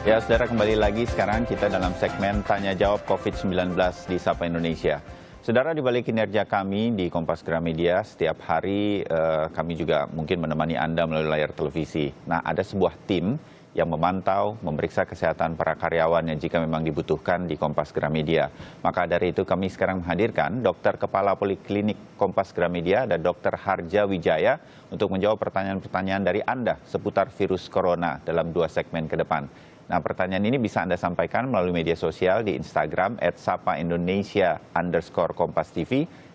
Ya, saudara, kembali lagi sekarang kita dalam segmen Tanya Jawab COVID-19 di Sapa Indonesia. Saudara, di balik kinerja kami di Kompas Gramedia, setiap hari kami juga mungkin menemani Anda melalui layar televisi. Nah, ada sebuah tim yang memantau, memeriksa kesehatan para karyawan yang jika memang dibutuhkan di Kompas Gramedia. Maka dari itu kami sekarang menghadirkan Dokter Kepala Poliklinik Kompas Gramedia dan Dr. Harja Wijaya untuk menjawab pertanyaan-pertanyaan dari Anda seputar virus corona dalam 2 segmen ke depan. Nah, pertanyaan ini bisa Anda sampaikan melalui media sosial di Instagram @sapaindonesia_kompastv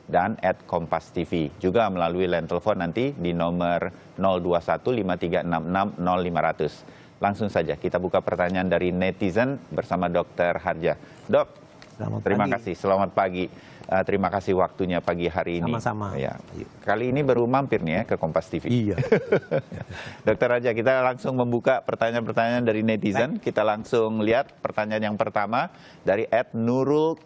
dan @kompastv. Juga melalui line telepon nanti di nomor 02153660500. Langsung saja kita buka pertanyaan dari netizen bersama Dr. Harja. Dok, terima kasih. Selamat pagi. Terima kasih waktunya pagi hari ini. Sama-sama. Ya. Kali ini baru mampir nih ya ke Kompas TV. Iya. Dokter Harja, kita langsung membuka pertanyaan-pertanyaan dari netizen. Kita langsung lihat pertanyaan yang pertama dari @nurulq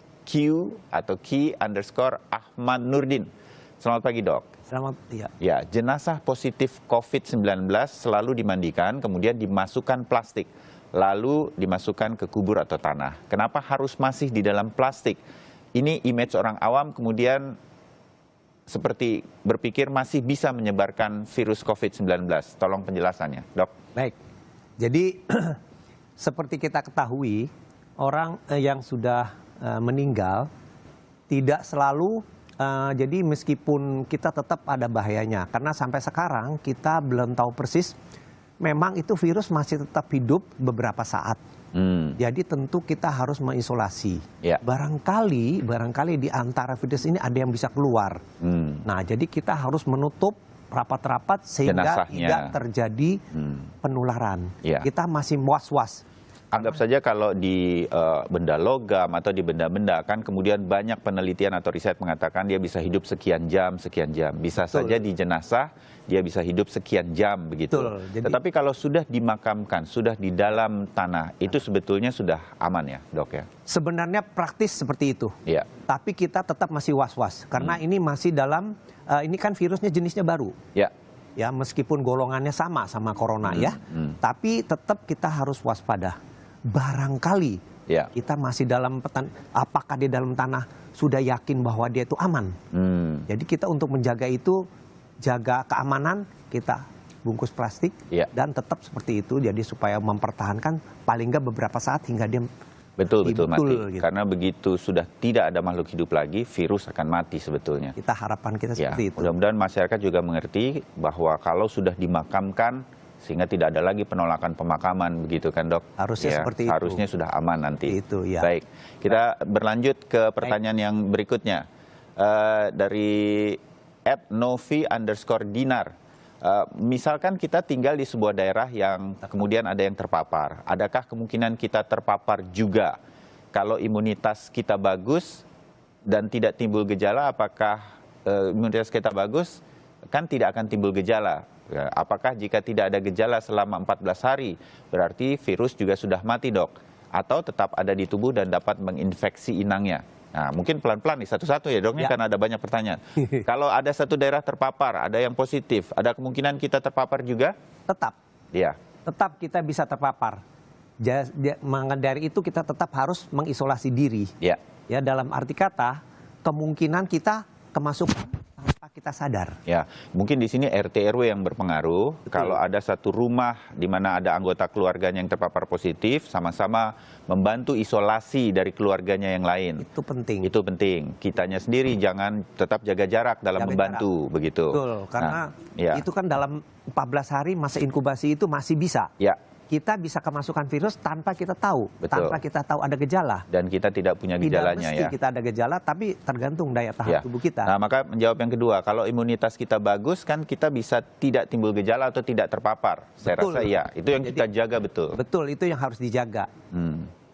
atau _Ahmad Nurdin. Selamat pagi, Dok. Selamat, iya. Ya, jenazah positif COVID-19 selalu dimandikan, kemudian dimasukkan plastik, lalu dimasukkan ke kubur atau tanah. Kenapa harus masih di dalam plastik? Ini image orang awam kemudian seperti berpikir masih bisa menyebarkan virus COVID-19. Tolong penjelasannya, Dok. Baik. Jadi seperti kita ketahui, orang yang sudah meninggal tidak selalu jadi meskipun kita tetap ada bahayanya. Karena sampai sekarang kita belum tahu persis memang itu virus masih tetap hidup beberapa saat. Jadi tentu kita harus mengisolasi. Ya. Barangkali di antara virus ini ada yang bisa keluar. Nah, jadi kita harus menutup rapat-rapat sehingga Jenazahnya. tidak terjadi penularan. Ya. Kita masih was-was. Anggap saja kalau di benda logam atau di benda-benda kan kemudian banyak penelitian atau riset mengatakan dia bisa hidup sekian jam. Bisa Betul. saja di jenazah dia bisa hidup sekian jam begitu. Betul. Jadi, tetapi kalau sudah dimakamkan, sudah di dalam tanah, itu sebetulnya sudah aman ya, Dok ya? sebenarnya praktis seperti itu. Iya. Tapi kita tetap masih was-was karena ini masih dalam ini kan virusnya jenisnya baru. Ya. Ya, meskipun golongannya sama corona ya, tapi tetap kita harus waspada. Barangkali Ya. kita masih dalam apakah di dalam tanah sudah yakin bahwa dia itu aman. Jadi kita untuk menjaga itu, jaga keamanan, kita bungkus plastik Ya. dan tetap seperti itu. Jadi supaya mempertahankan paling nggak beberapa saat hingga dia Betul mati. gitu. Karena begitu sudah tidak ada makhluk hidup lagi, virus akan mati sebetulnya. Kita harapan kita Ya, seperti itu. mudah-mudahan masyarakat juga mengerti bahwa kalau sudah dimakamkan sehingga tidak ada lagi penolakan pemakaman, begitu kan, Dok? Harusnya seperti itu. Harusnya sudah aman nanti. Itu, ya. Baik, kita berlanjut ke pertanyaan yang berikutnya. Dari @novi_dinar. Misalkan kita tinggal di sebuah daerah yang kemudian ada yang terpapar. Adakah kemungkinan kita terpapar juga? Kalau imunitas kita bagus dan tidak timbul gejala, apakah imunitas kita bagus kan tidak akan timbul gejala? Ya, apakah jika tidak ada gejala selama 14 hari, berarti virus juga sudah mati, Dok? Atau tetap ada di tubuh dan dapat menginfeksi inangnya? Nah, mungkin pelan-pelan nih, satu-satu ya, Dok, Ya. karena ada banyak pertanyaan. Kalau ada satu daerah terpapar, ada yang positif, ada kemungkinan kita terpapar juga? Tetap. Iya. Tetap kita bisa terpapar. Maka dari itu kita tetap harus mengisolasi diri. Ya. Ya, dalam arti kata kemungkinan kita kemasukan tanpa kita sadar. Ya, mungkin di sini RT RW yang berpengaruh. Betul. Kalau ada satu rumah di mana ada anggota keluarganya yang terpapar positif, sama-sama membantu isolasi dari keluarganya yang lain. Itu penting. Itu penting. Kitanya sendiri jangan tetap jaga jarak dalam Jaga membantu, begitu. Betul, karena ya. itu kan dalam 14 hari masa inkubasi itu masih bisa. Ya. Kita bisa kemasukan virus tanpa kita tahu, Betul. tanpa kita tahu ada gejala. Dan kita tidak punya gejalanya. Tidak mesti ya. kita ada gejala, tapi tergantung daya tahan tubuh kita. Nah, maka menjawab yang kedua, kalau imunitas kita bagus kan kita bisa tidak timbul gejala atau tidak terpapar. Saya Betul. rasa iya, itu yang kita jaga betul. Betul, itu yang harus dijaga.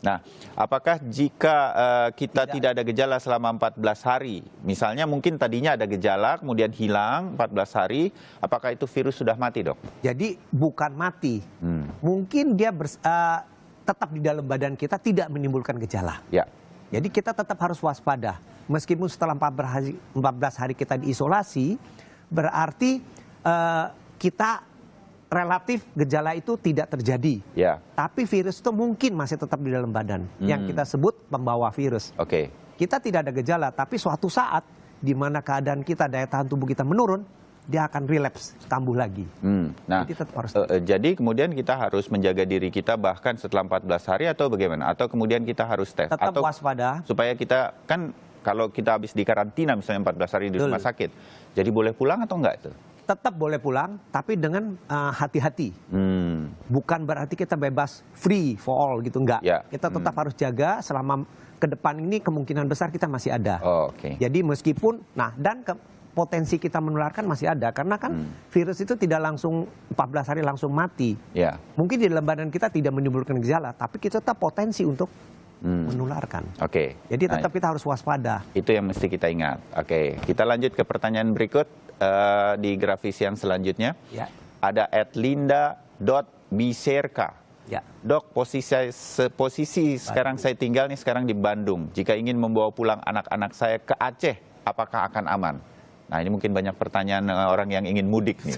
Nah, apakah jika kita tidak ada gejala selama 14 hari, misalnya mungkin tadinya ada gejala, kemudian hilang 14 hari, apakah itu virus sudah mati, Dok? Jadi bukan mati, mungkin dia tetap di dalam badan kita tidak menimbulkan gejala. Ya. Jadi kita tetap harus waspada. Meskipun setelah 14 hari kita diisolasi, berarti kita relatif gejala itu tidak terjadi. Ya. Tapi virus itu mungkin masih tetap di dalam badan. Yang kita sebut pembawa virus. Oke. Kita tidak ada gejala, tapi suatu saat di mana keadaan kita, daya tahan tubuh kita menurun, dia akan relapse, kambuh lagi. Nah, Jadi tetap harus jadi kemudian kita harus menjaga diri kita bahkan setelah 14 hari atau bagaimana? Atau kemudian kita harus tes? tetap Atau waspada. supaya kita, kan kalau kita habis di karantina misalnya 14 hari di Betul. rumah sakit, jadi boleh pulang atau enggak itu? Tetap boleh pulang, tapi dengan hati-hati. Bukan berarti kita bebas free for all gitu, enggak. Ya. Kita tetap harus jaga selama ke depan ini kemungkinan besar kita masih ada. Oh, oke. Jadi meskipun, potensi kita menularkan masih ada. Karena kan virus itu tidak langsung 14 hari langsung mati. Ya. Mungkin di dalam badan kita tidak menimbulkan gejala, tapi kita tetap potensi untuk menularkan. Oke. Jadi Nah, tetap kita harus waspada. itu yang mesti kita ingat. Oke, kita lanjut ke pertanyaan berikut di grafis yang selanjutnya. Ya. Ada @linda.biserka. Ya. Dok, posisi sekarang saya tinggal nih sekarang di Bandung. Jika ingin membawa pulang anak-anak saya ke Aceh, apakah akan aman? Nah, ini mungkin banyak pertanyaan orang yang ingin mudik nih.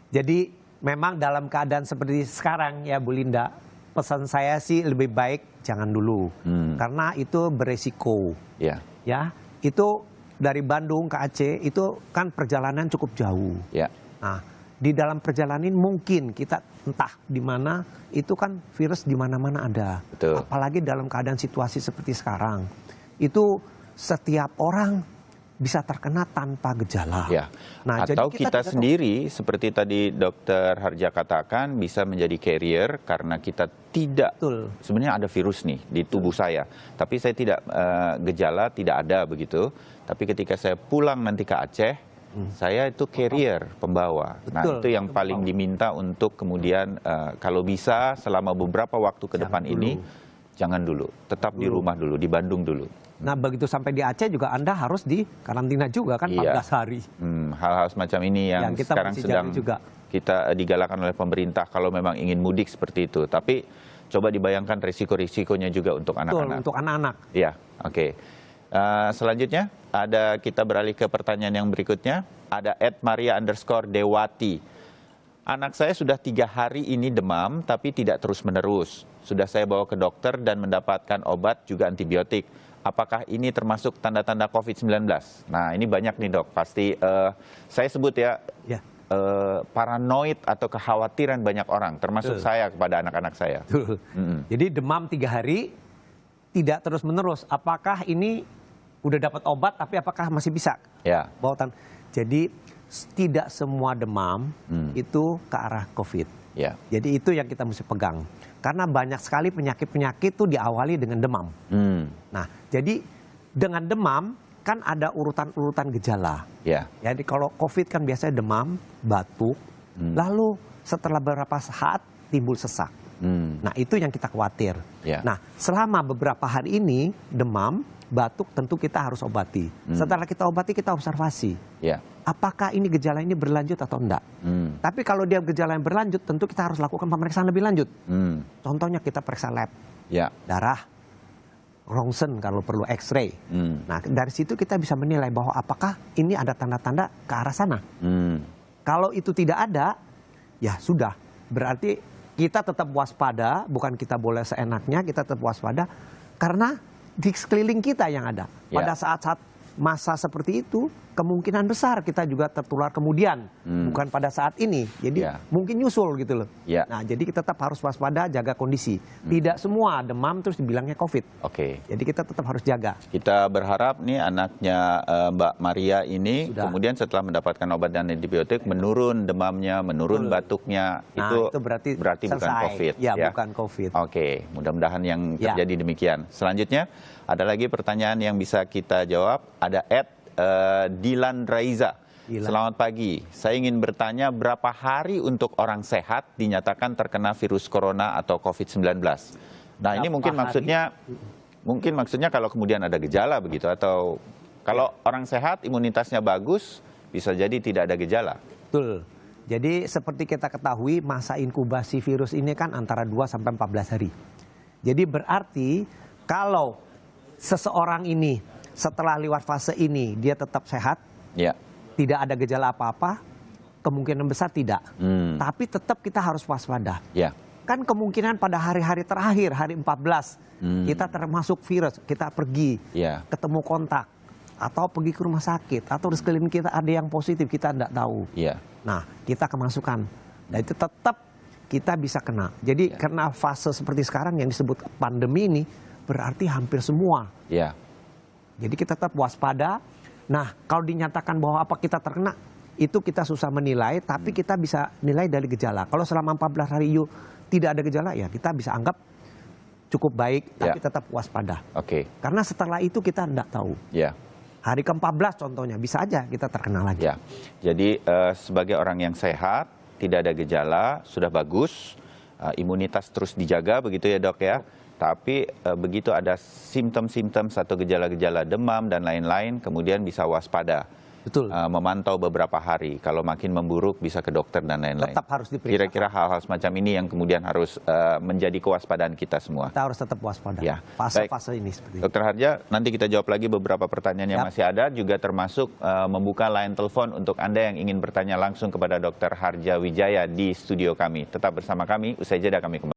Jadi memang dalam keadaan seperti sekarang ya Bu Linda, pesan saya sih lebih baik jangan dulu. Karena itu beresiko. Ya. Ya, itu dari Bandung ke Aceh itu kan perjalanan cukup jauh. Ya. Nah, di dalam perjalanan mungkin kita entah di mana itu kan virus di mana-mana ada. Betul. Apalagi dalam keadaan situasi seperti sekarang. Itu setiap orang bisa terkena tanpa gejala. Ya. Nah, Atau jadi kita tidak tahu. sendiri seperti tadi Dokter Harja katakan bisa menjadi carrier karena kita tidak, Betul. sebenarnya ada virus nih di tubuh saya, tapi saya tidak gejala tidak ada begitu. Tapi ketika saya pulang nanti ke Aceh, saya itu carrier, pembawa. Nah, Betul, itu yang itu paling diminta untuk kemudian kalau bisa selama beberapa waktu ke depan ini jangan dulu, tetap di rumah dulu, di Bandung dulu. Nah, begitu sampai di Aceh juga Anda harus di karantina juga kan 14 hari. Hal-hal semacam ini yang kita sekarang mesti sedang jaga juga. kita digalakan oleh pemerintah kalau memang ingin mudik seperti itu. Tapi coba dibayangkan risiko-risikonya juga untuk Betul, anak-anak. untuk anak-anak. Iya, oke. Selanjutnya kita beralih ke pertanyaan yang berikutnya. Ada @maria_dewati. Anak saya sudah 3 hari ini demam tapi tidak terus-menerus. Sudah saya bawa ke dokter dan mendapatkan obat juga antibiotik. Apakah ini termasuk tanda-tanda COVID-19? Nah, ini banyak nih dok. Pasti saya sebut ya, Ya. paranoid atau kekhawatiran banyak orang, termasuk saya kepada anak-anak saya. Jadi demam 3 hari tidak terus-menerus. Apakah ini udah dapat obat tapi apakah masih bisa? Ya. Bautan. Jadi tidak semua demam itu ke arah COVID. Ya. Jadi itu yang kita mesti pegang. Karena banyak sekali penyakit-penyakit itu diawali dengan demam. Nah, jadi dengan demam kan ada urutan-urutan gejala. Ya. Jadi kalau COVID kan biasanya demam, batuk, lalu setelah beberapa saat timbul sesak. Nah, itu yang kita khawatir. Ya. Nah, selama beberapa hari ini demam, batuk tentu kita harus obati. Setelah kita obati kita observasi. Ya. Apakah ini gejala ini berlanjut atau enggak? Tapi kalau dia gejala yang berlanjut, tentu kita harus lakukan pemeriksaan lebih lanjut. Contohnya kita periksa lab, Ya. darah, rongsen kalau perlu X-ray. Nah, dari situ kita bisa menilai bahwa apakah ini ada tanda-tanda ke arah sana. Kalau itu tidak ada, ya sudah. Berarti kita tetap waspada, bukan kita boleh seenaknya, kita tetap waspada. Karena di sekeliling kita yang ada. Pada saat-saat masa seperti itu, kemungkinan besar kita juga tertular kemudian, bukan pada saat ini. Jadi mungkin nyusul gitu loh. Nah, jadi kita tetap harus waspada, jaga kondisi. Tidak semua demam terus dibilangnya COVID. Oke. Jadi kita tetap harus jaga. Kita berharap nih anaknya Mbak Maria ini Sudah. kemudian setelah mendapatkan obat dan antibiotik menurun demamnya, menurun batuknya. Nah, itu berarti bukan selesai. COVID. Ya, bukan COVID. Oke, mudah-mudahan yang Ya. terjadi demikian. Selanjutnya ada lagi pertanyaan yang bisa kita jawab. Ada Dilan Raiza. Dilan. Selamat pagi. Saya ingin bertanya berapa hari untuk orang sehat dinyatakan terkena virus corona atau COVID-19. Nah, ini Berapa mungkin maksudnya kalau kemudian ada gejala begitu, atau kalau orang sehat imunitasnya bagus bisa jadi tidak ada gejala. Betul. Jadi seperti kita ketahui masa inkubasi virus ini kan antara 2 sampai 14 hari. Jadi berarti kalau seseorang ini setelah lewat fase ini dia tetap sehat, Ya. tidak ada gejala apa-apa, kemungkinan besar tidak. Tapi tetap kita harus waspada. Ya. Kan kemungkinan pada hari-hari terakhir, hari 14, kita termasuk virus, kita pergi, ketemu kontak, atau pergi ke rumah sakit, atau di sekeliling kita ada yang positif, kita tidak tahu. Nah, kita kemasukan. Dan itu tetap kita bisa kena. Jadi karena fase seperti sekarang yang disebut pandemi ini, berarti hampir semua. Jadi kita tetap waspada. Nah, kalau dinyatakan bahwa apa kita terkena, itu kita susah menilai, tapi kita bisa nilai dari gejala. Kalau selama 14 hari tidak ada gejala, ya kita bisa anggap cukup baik, tapi tetap waspada. Karena setelah itu kita tidak tahu. Hari ke-14 contohnya, bisa aja kita terkena lagi. Jadi sebagai orang yang sehat, tidak ada gejala, sudah bagus, imunitas terus dijaga, begitu ya dok ya. Tapi begitu ada simptom-simptom atau gejala-gejala demam dan lain-lain, kemudian bisa waspada. Betul. Memantau beberapa hari. Kalau makin memburuk bisa ke dokter dan lain-lain. Tetap harus diperiksa. Kira-kira hal-hal semacam ini yang kemudian harus menjadi kewaspadaan kita semua. Kita harus tetap waspada. Fase-fase ini seperti ini. Dokter Harja, nanti kita jawab lagi beberapa pertanyaan yang masih ada, juga termasuk membuka line telepon untuk Anda yang ingin bertanya langsung kepada Dokter Harja Wijaya di studio kami. Tetap bersama kami, usai jeda kami kembali.